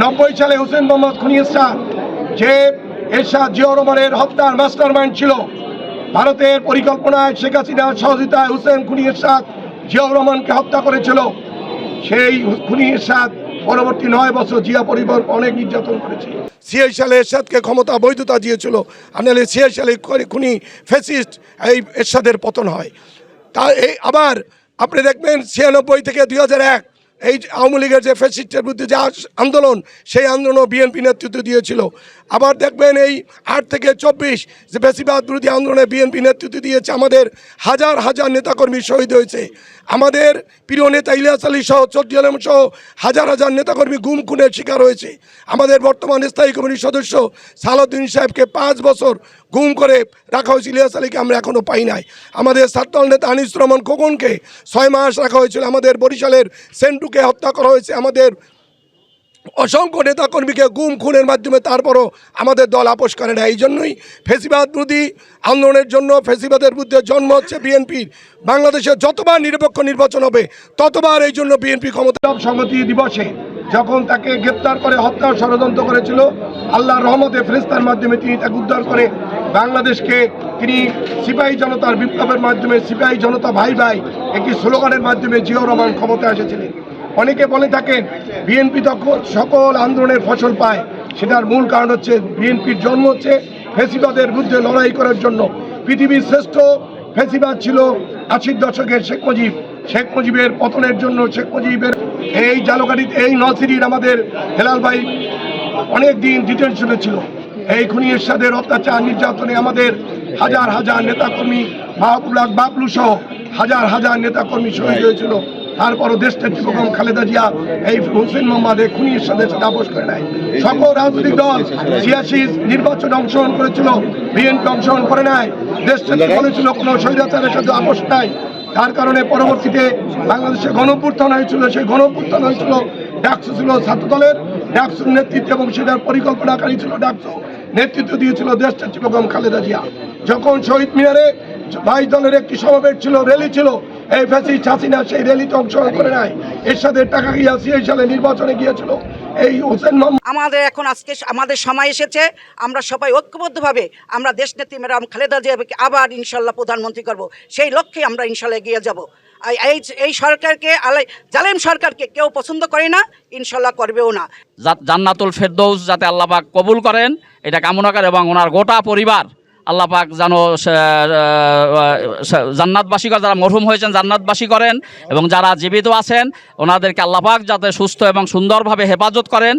90 সালে হোসেন মোহাম্মদ খুনি এরশাদ, যে এরশাদ জিয়াউর রহমানের হত্যার মাস্টার মাইন্ড ছিল, ভারতের পরিকল্পনায় শেখ হাসিনার সহযোগিতায় হোসেন খুনি এরশাদ জিয়াউর রহমানকে হত্যা করেছিল। সেই খুনি এরশাদ পরবর্তী 9 বছর জিয়া পরিবার অনেক নির্যাতন করেছে। 86 সালে এরশাদকে ক্ষমতা বৈধতা দিয়েছিল, আনালে 86 সালে খুনি ফ্যাসিস্ট এই এরশাদের পতন হয়। তা এই আবার আপনি দেখবেন 96 থেকে 2001 এই আওয়ামী লীগের যে ফ্যাসিস্টের বিরুদ্ধে যে আন্দোলন, সেই আন্দোলনও বিএনপি নেতৃত্ব দিয়েছিল। আবার দেখবেন এই 8 থেকে 24 যে ফ্যাসিবাদ বিরোধী আন্দোলনে বিএনপি নেতৃত্ব দিয়েছে। আমাদের হাজার হাজার নেতাকর্মী শহীদ হয়েছে। আমাদের প্রিয় নেতা ইলিয়াস আলী সহ চৌধুরী আলম সহ হাজার হাজার নেতাকর্মী গুম খুনের শিকার হয়েছে। আমাদের বর্তমান স্থায়ী কমিটির সদস্য সালাউদ্দিন সাহেবকে 5 বছর গুম করে রাখা হয়েছিল, ইলিয়াস আলীকে আমরা এখনও পাই নাই। আমাদের ছাত্রদল নেতা আনিসুর রহমান খোকনকে 6 মাস রাখা হয়েছিল। আমাদের বরিশালের সেন্টুকে হত্যা করা হয়েছে। আমাদের অসংখ্য নেতাকর্মীকে গুম খুনের মাধ্যমে, তারপরও আমাদের দল আপোষ করে না। এই জন্যই ফ্যাসিবাদ বিরোধী আন্দোলনের জন্য, ফ্যাসিবাদের বিরুদ্ধে জন্ম হচ্ছে বিএনপির। বাংলাদেশে যতবার নিরপেক্ষ নির্বাচন হবে ততবার এই জন্য বিএনপি ক্ষমতা। সংহতি দিবসে যখন তাকে গ্রেপ্তার করে হত্যার ষড়যন্ত্র করেছিল, আল্লাহর রহমতে ফেরেশতার মাধ্যমে তিনি তাকে উদ্ধার করে বাংলাদেশকে তিনি সিপাহী জনতার বিপ্লবের মাধ্যমে, সিপাহী জনতা ভাই ভাই একটি স্লোগানের মাধ্যমে জিয়াউর রহমান ক্ষমতায় এসেছিলেন। অনেকে বলে থাকেন বিএনপি তখন সকল আন্দোলনের ফসল পায়, সেটার মূল কারণ হচ্ছে বিএনপির জন্ম হচ্ছে ফ্যাসিবাদের বিরুদ্ধে লড়াই করার জন্য। পৃথিবীর শ্রেষ্ঠ ফ্যাসিবাদ ছিল 80 দশকের শেখ মুজিব। শেখ মুজিবের পতনের জন্য, শেখ মুজিবের এই জালকাঠিতে এই নরসিংদীর আমাদের হেলাল ভাই অনেক দিন ডিটেনশনে ছিল। এই খুনি এরশাদের অত্যাচার নির্যাতনে আমাদের হাজার হাজার নেতাকর্মী, মাহবুবুল্লাহ বাবলু সহ হাজার হাজার নেতাকর্মী শহীদ হয়েছিল। তারপরও দেশনেত্রী বেগম খালেদা জিয়া এই হোসেন মোহাম্মদ খুনি এরশাদের সাথে আপোষ করে নাই। সকল রাজনৈতিক দল 86 নির্বাচনে অংশগ্রহণ করেছিল, বিএনপি অংশগ্রহণ করে নাই। দেশনেত্রী বলেছিল কোনো স্বৈরাচারের সাথে আপোষ নাই। তার কারণে পরবর্তীতে বাংলাদেশে গণঅভ্যুত্থান হয়েছিল। সেই গণঅভ্যুত্থান হয়েছিল, ডাকসু ছিল ছাত্রদলের, ডাকসুর নেতৃত্বে এবং সেটার পরিকল্পনাকারী ছিল ডাকসু, নেতৃত্ব দিয়েছিল দেশনেত্রী বেগম খালেদা জিয়া। যখন শহীদ মিনারে 22 দলের একটি সমাবেশ ছিল, র্যালি ছিল, এই ফ্যাসিস্ট হাসিনা সেই র্যালিতে অংশগ্রহণ করে নাই। এরশাদের টাকা গিয়ে 86 সালে নির্বাচনে গিয়েছিল এই হোসেন মোহাম্মদ। আমাদের এখন আজকে আমাদের সময় এসেছে, আমরা সবাই ঐক্যবদ্ধভাবে আমরা দেশনেত্রী ম্যাডাম খালেদা জিয়াকে আবার ইনশাল্লাহ প্রধানমন্ত্রী করব, সেই লক্ষ্যে আমরা ইনশাল্লাহ এগিয়ে যাব। এই সরকারকে, জালেম সরকারকে কেউ পছন্দ করে না, ইনশাল্লাহ করবেও না। জান্নাতুল ফেরদৌস যাতে আল্লাহ পাক কবুল করেন এটা কামনা করে, এবং ওনার গোটা পরিবার আল্লাহ পাক যেন জান্নাতবাসী করে, যারা মরহুম হয়েছেন জান্নাতবাসী করেন, এবং যারা জীবিত আছেন ওনাদেরকে আল্লাহ পাক যাতে সুস্থ এবং সুন্দরভাবে হেফাজত করেন।